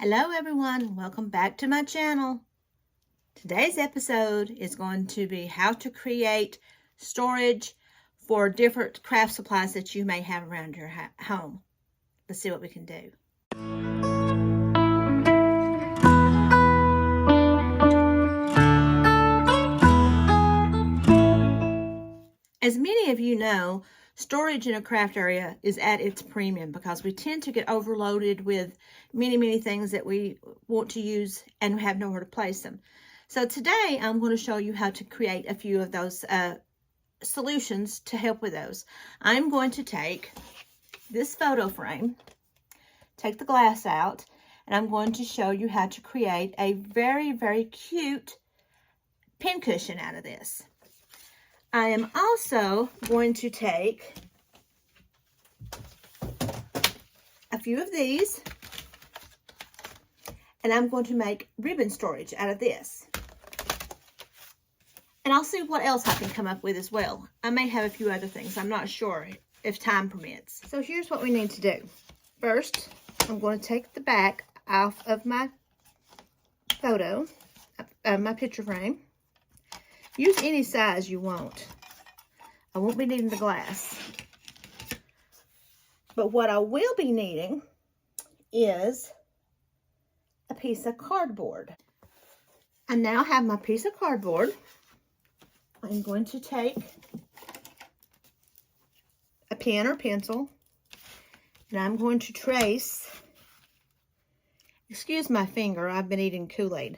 Hello everyone, welcome back to my channel. Today's episode is going to be how to create storage for different craft supplies that you may have around your home. Let's see what we can do. As many of you know, storage in a craft area is at its premium because we tend to get overloaded with many things that we want to use and have nowhere to place them. So today I'm going to show you how to create a few of those solutions to help with those. I'm going to take this photo frame, take the glass out, and I'm going to show you how to create a very cute pincushion out of this. I am also going to take a few of these, and I'm going to make ribbon storage out of this. And I'll see what else I can come up with as well. I may have a few other things. I'm not sure if time permits. So here's what we need to do. First, I'm going to take the back off of my photo, my picture frame. Use any size you want. I won't be needing the glass. But what I will be needing is a piece of cardboard. I now have my piece of cardboard. I'm going to take a pen or pencil, and I'm going to trace, excuse my finger, I've been eating Kool-Aid.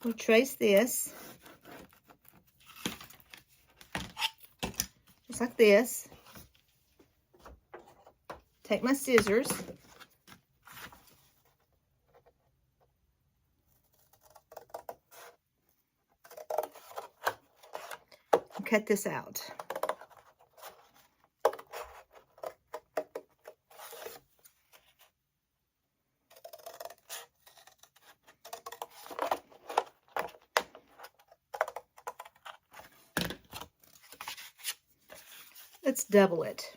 We'll trace this, just like this. Take my scissors, and cut this out. Let's double it.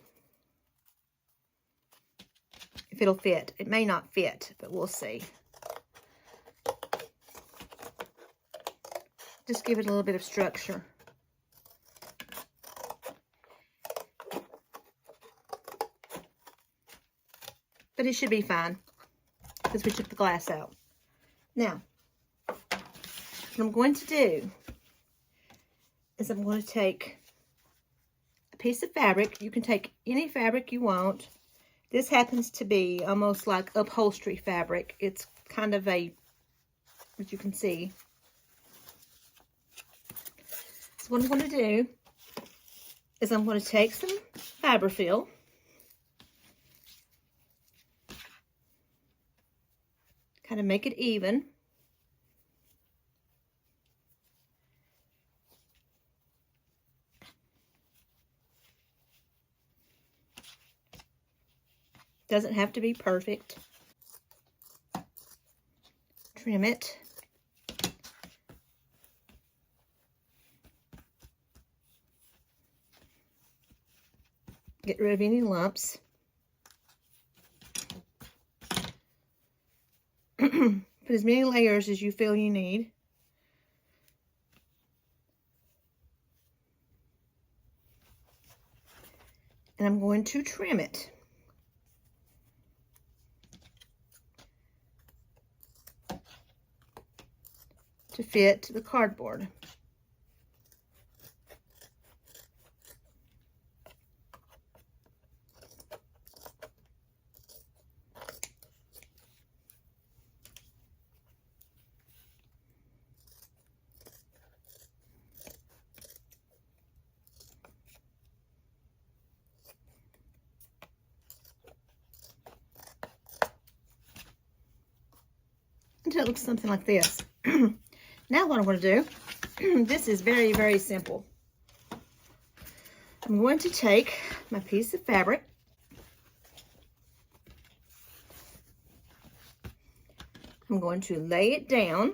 If it'll fit. It may not fit, but we'll see. Just give it a little bit of structure. But it should be fine because we took the glass out. Now, what I'm going to do is I'm going to take piece of fabric. You can take any fabric you want. This happens to be almost like upholstery fabric. It's kind of a, as you can see. So what I'm going to do is I'm going to take some fiberfill, kind of make it even. Doesn't have to be perfect. Trim it. Get rid of any lumps. Put as many layers as you feel you need. And I'm going to trim it. To fit the cardboard. Until it looks something like this. Now what I'm going to do, this is very simple. I'm going to take my piece of fabric, I'm going to lay it down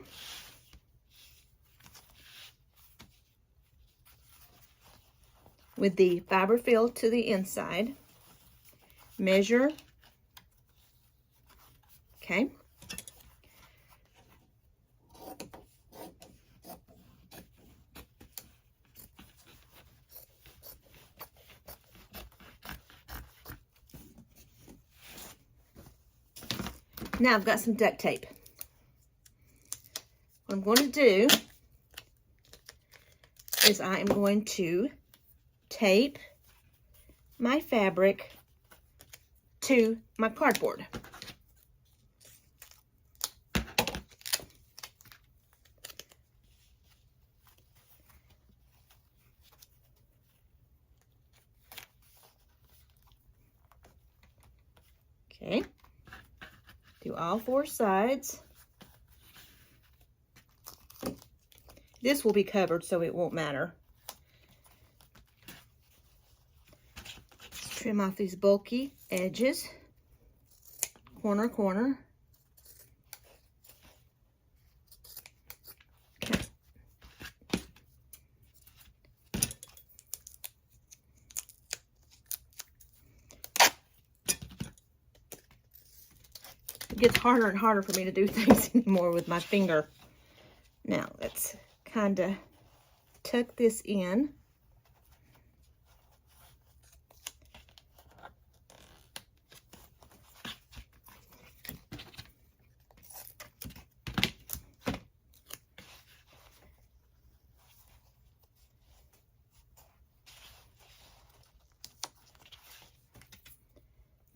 with the fiberfill to the inside. measure. Okay. Now I've got some duct tape. What I'm going to do is I am going to tape my fabric to my cardboard. Okay, do all 4 sides. This will be covered, so it won't matter. Let's trim off these bulky edges, corner, corner. Okay. It gets harder and harder for me to do things anymore with my finger. Now, let's kind of tuck this in.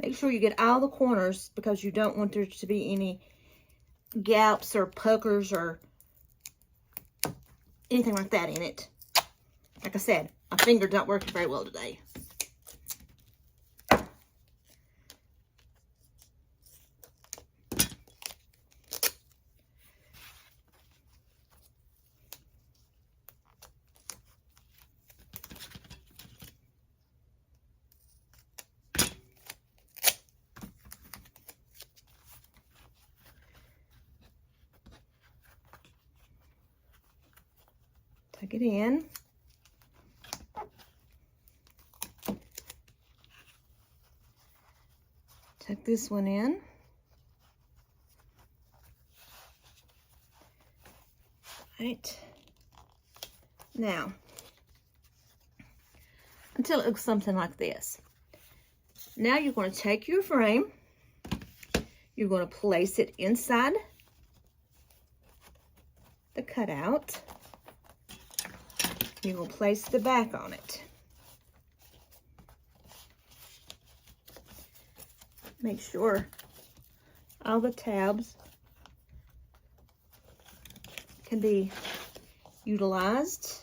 Make sure you get all the corners because you don't want there to be any gaps or puckers or anything like that in it. Like I said, my finger don't work very well today. Tuck it in. Tuck this one in. Right. Now, until it looks something like this. Now you're going to take your frame. You're going to place it inside the cutout. You will place the back on it. Make sure all the tabs can be utilized.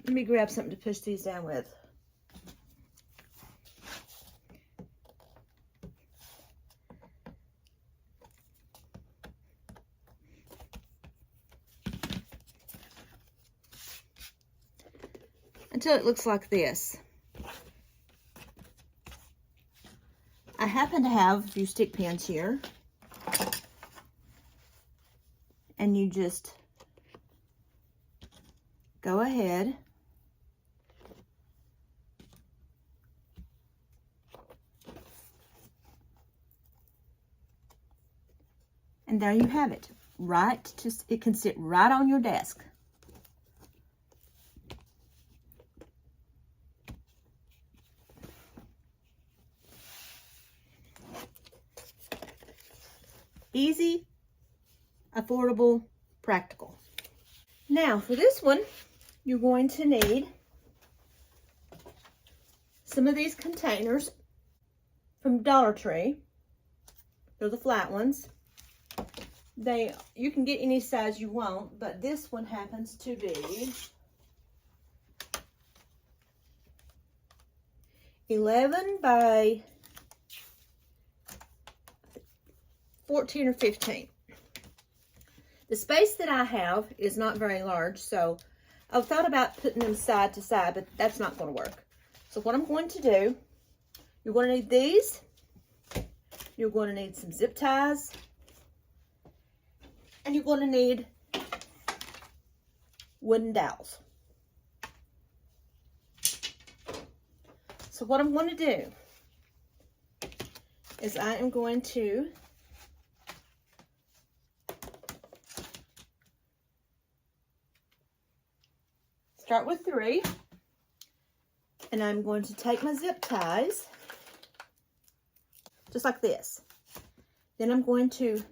Let me grab something to push these down with. Until it looks like this. I happen to have a few stick pins here. And you just go ahead and there you have it. It can sit right on your desk. Easy, affordable, practical. Now for this one, you're going to need some of these containers from Dollar Tree. They're the flat ones. You can get any size you want, but this one happens to be 11 by 14 or 15. The space that I have is not very large, so I've thought about putting them side to side, but that's not going to work. So what I'm going to do, you're going to need these. You're going to need some zip ties. And you're going to need wooden dowels. So what I'm going to do is I am going to start with 3, and I'm going to take my zip ties, just like this. Then I'm going to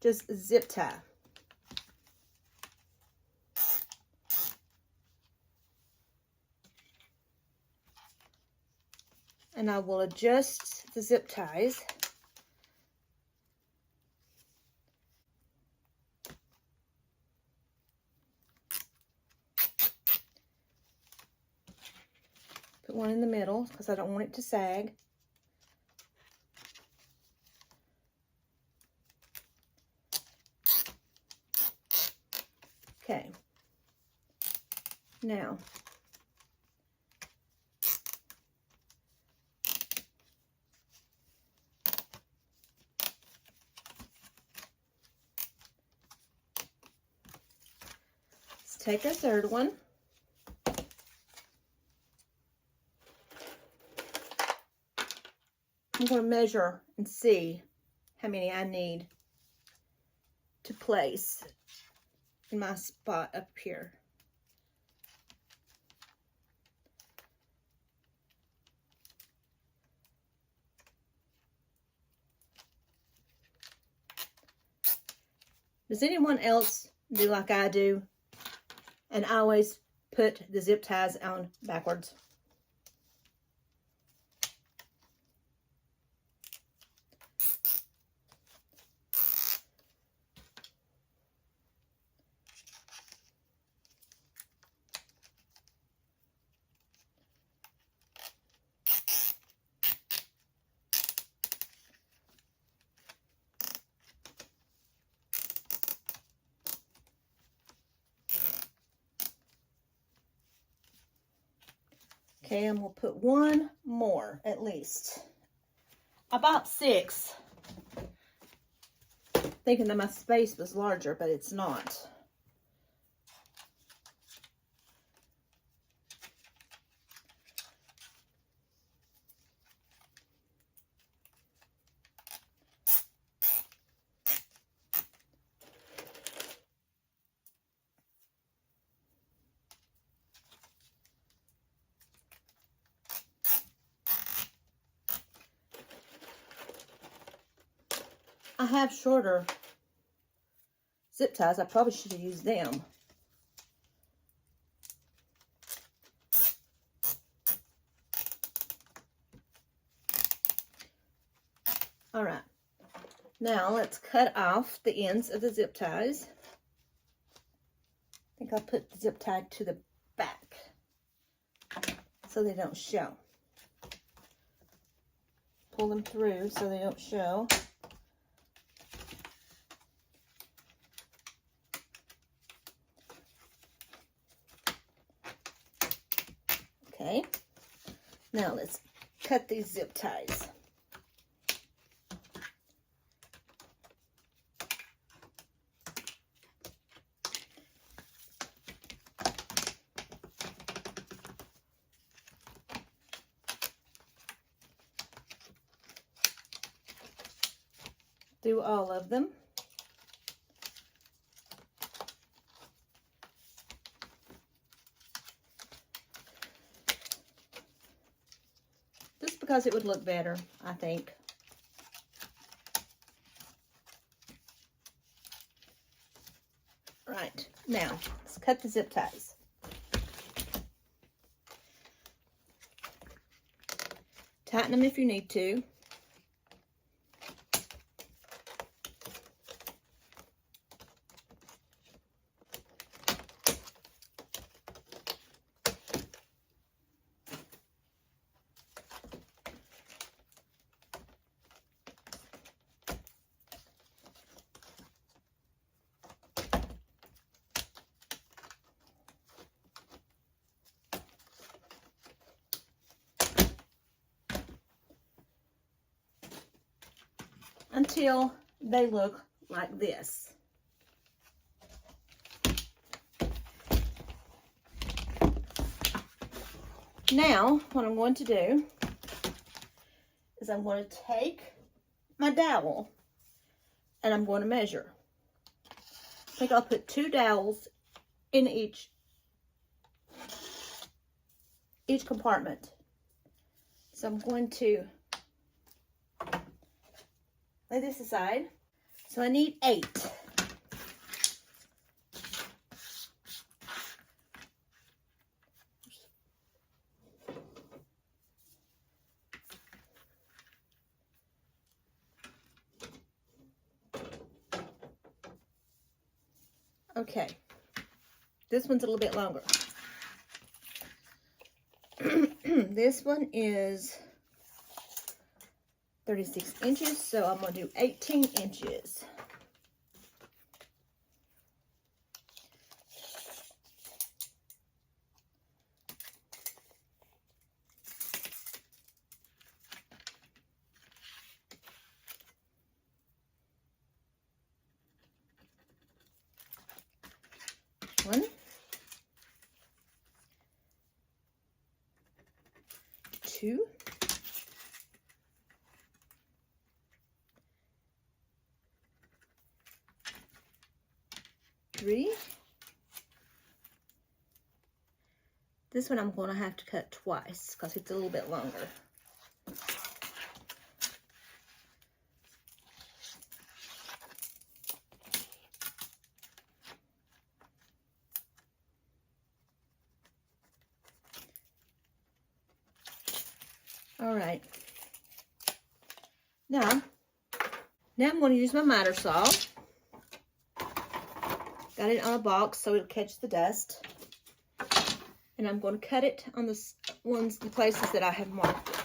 just zip tie. And I will adjust the zip ties. Put one in the middle because I don't want it to sag. Okay. Now, let's take a third one. I'm going to measure and see how many I need to place in my spot up here. Does anyone else do like I do and always put the zip ties on backwards? Okay, I'm going to put one more at least. About 6. Thinking that my space was larger, but it's not. I have shorter zip ties. I probably should have used them. All right. Now let's cut off the ends of the zip ties. I think I'll put the zip tie to the back so they don't show. Pull them through so they don't show. Okay, now let's cut these zip ties. Do all of them. Just because it would look better, I think. Right, now let's cut the zip ties. Tighten them if you need to. Until they look like this. Now, what I'm going to do is I'm going to take my dowel and I'm going to measure. I think I'll put 2 dowels in each compartment. So I'm going to lay this aside. So I need 8. Okay, this one's a little bit longer. This one is 36 inches, so I'm going to do 18 inches. One, 2, 3. This one I'm going to have to cut twice because it's a little bit longer. All right. Now I'm going to use my miter saw. Got it on a box so it'll catch the dust. And I'm going to cut it on the places that I have marked it.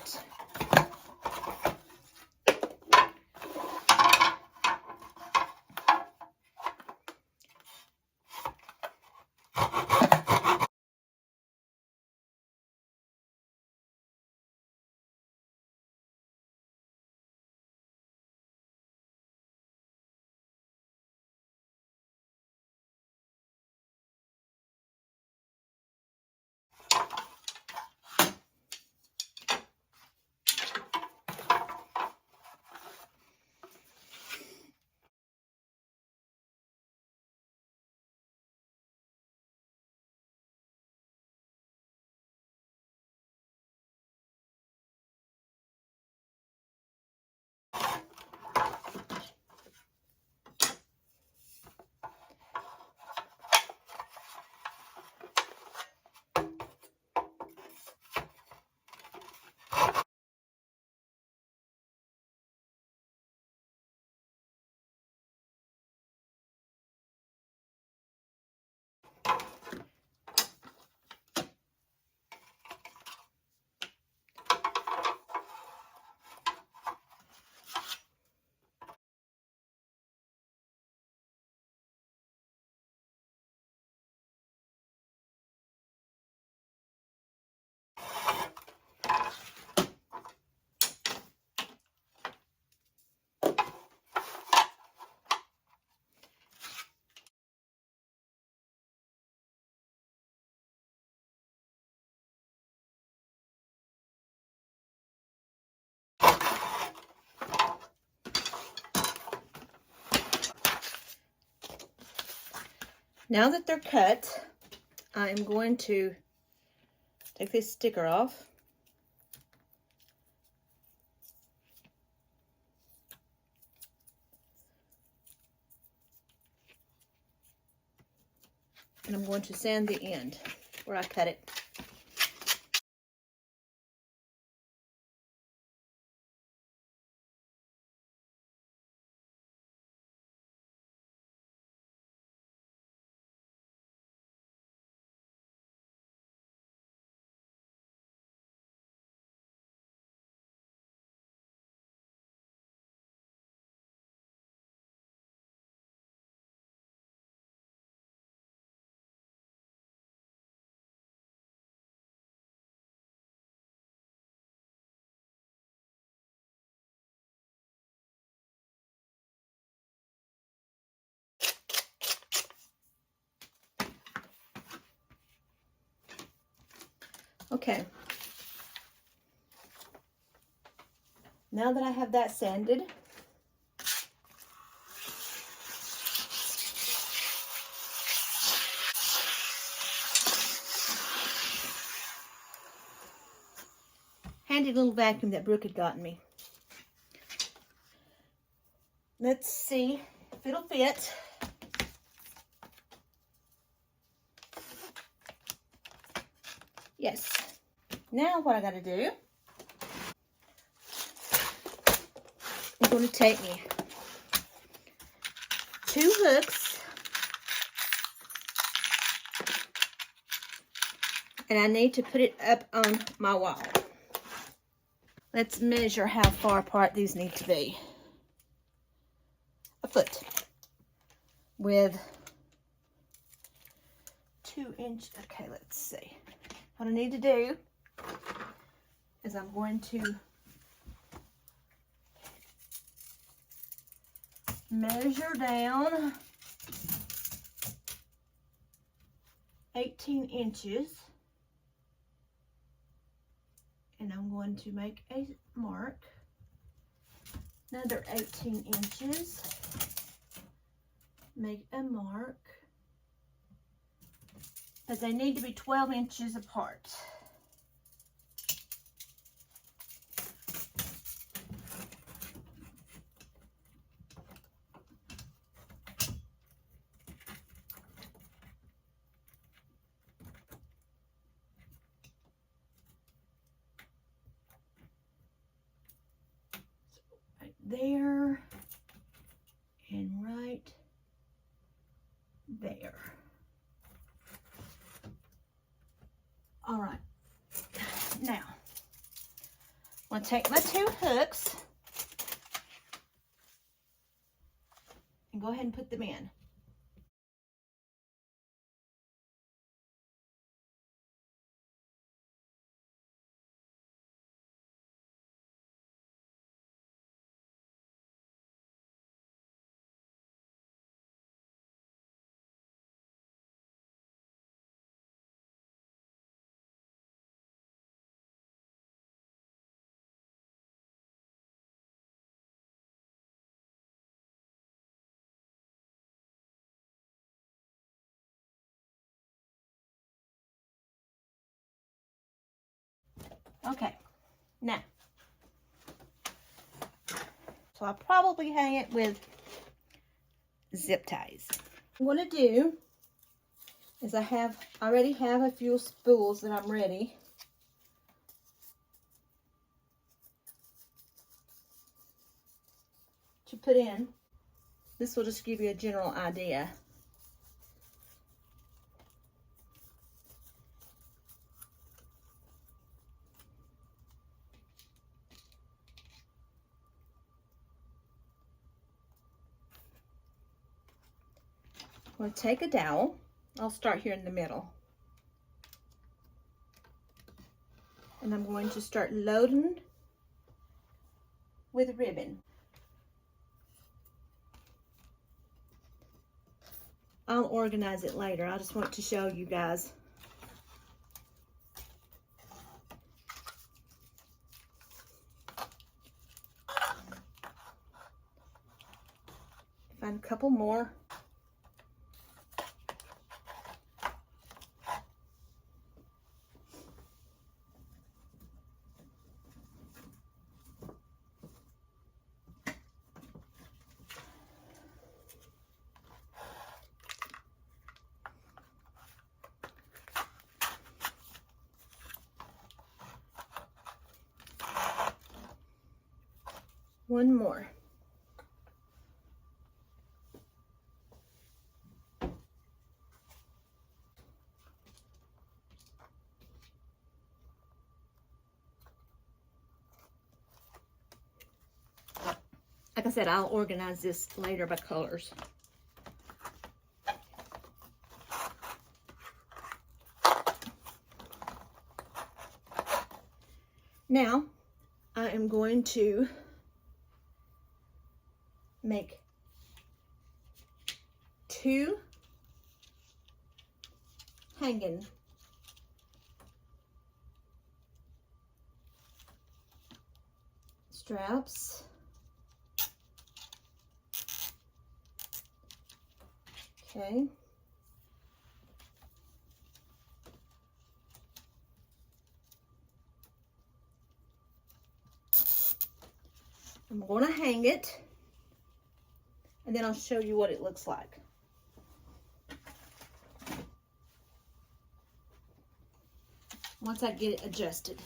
Now that they're cut, I'm going to take this sticker off. And I'm going to sand the end where I cut it. Okay, Now that I have that sanded, handy little vacuum that Brooke had gotten me. Let's see if it'll fit. Yes. Now what I gotta do, I'm going to take me 2 hooks, and I need to put it up on my wall. Let's measure how far apart these need to be. A foot with 2 inches. Okay, let's see. What I need to do is I'm going to measure down 18 inches, and I'm going to make a mark, another 18 inches, make a mark, but they need to be 12 inches apart. There and right there. All right, now I'm going to take my 2 hooks and go ahead and put them in. Okay, now, so I'll probably hang it with zip ties. What I'm going to do is I already have a few spools that I'm ready. To put in. This will just give you a general idea. I'm going to take a dowel. I'll start here in the middle. And I'm going to start loading with ribbon. I'll organize it later. I just want to show you guys. Find a couple more. One more. Like I said, I'll organize this later by colors. Now, I am going to make 2 hanging straps. Okay. I'm going to hang it, and then I'll show you what it looks like. Once I get it adjusted.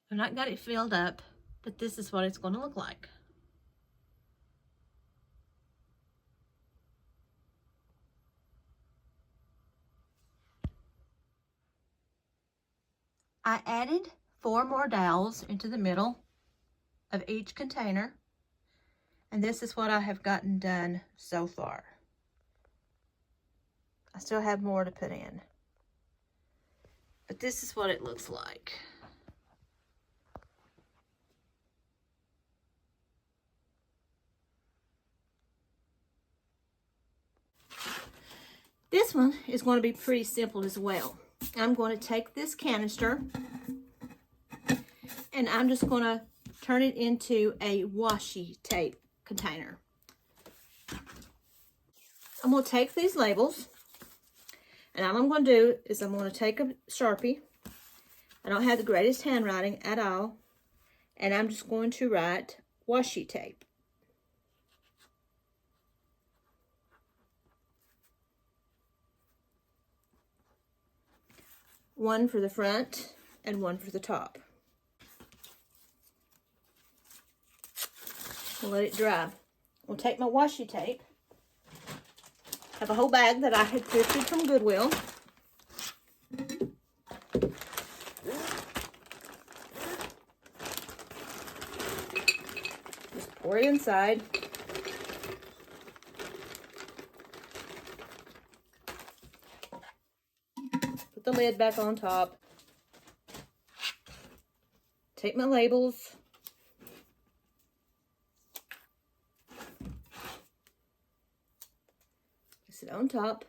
I've not got it filled up, but this is what it's going to look like. I added 4 more dowels into the middle of each container, and this is what I have gotten done so far. I still have more to put in, but this is what it looks like. This one is going to be pretty simple as well. I'm going to take this canister and I'm just going to turn it into a washi tape container. I'm going to take these labels, and all I'm going to do is I'm going to take a Sharpie. I don't have the greatest handwriting at all, and I'm just going to write washi tape. One for the front and one for the top. We'll let it dry. We'll take my washi tape. I have a whole bag that I had thrifted from Goodwill. Just pour it inside. Put the lid back on top. Take my labels. Place it on top.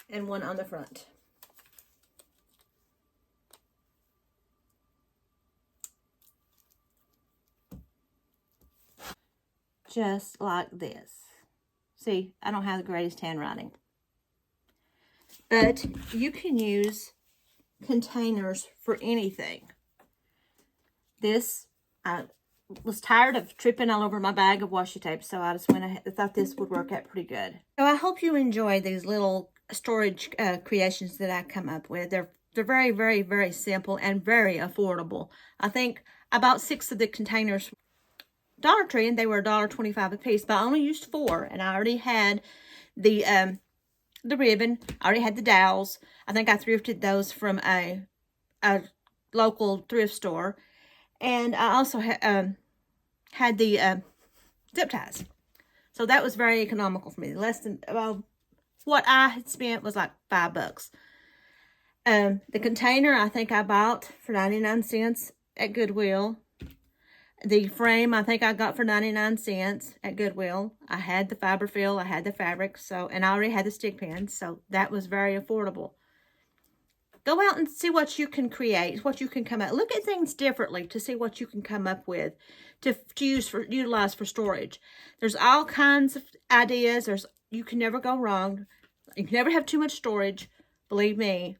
And one on the front. Just like this. See, I don't have the greatest handwriting. But you can use containers for anything. This, I was tired of tripping all over my bag of washi tape, so I just went ahead. I thought this would work out pretty good. So I hope you enjoy these little storage creations that I come up with. They're very, very, very simple and very affordable. I think I bought 6 of the containers from Dollar Tree, and they were $1.25 a piece, but I only used 4, and I already had the ribbon. I already had the dowels. I think I thrifted those from a local thrift store. And I also had the zip ties. So that was very economical for me. Less than, what I had spent was like $5. The container I think I bought for 99 cents at Goodwill. The frame I think I got for 99 cents at Goodwill. I had the fiber fill, I had the fabric, and I already had the stick pins, so that was very affordable. Go out and see what you can create, what you can come up. Look at things differently to see what you can come up with to utilize for storage. There's all kinds of ideas. You can never go wrong. You can never have too much storage. Believe me,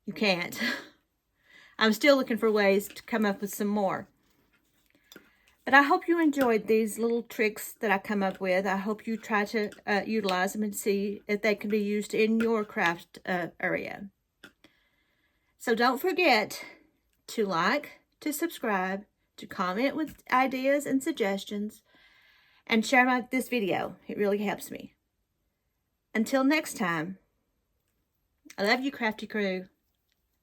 you can't. I'm still looking for ways to come up with some more. But I hope you enjoyed these little tricks that I come up with. I hope you try to utilize them and see if they can be used in your craft area. So don't forget to like, to subscribe, to comment with ideas and suggestions, and share this video. It really helps me. Until next time, I love you, Crafty Crew.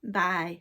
Bye.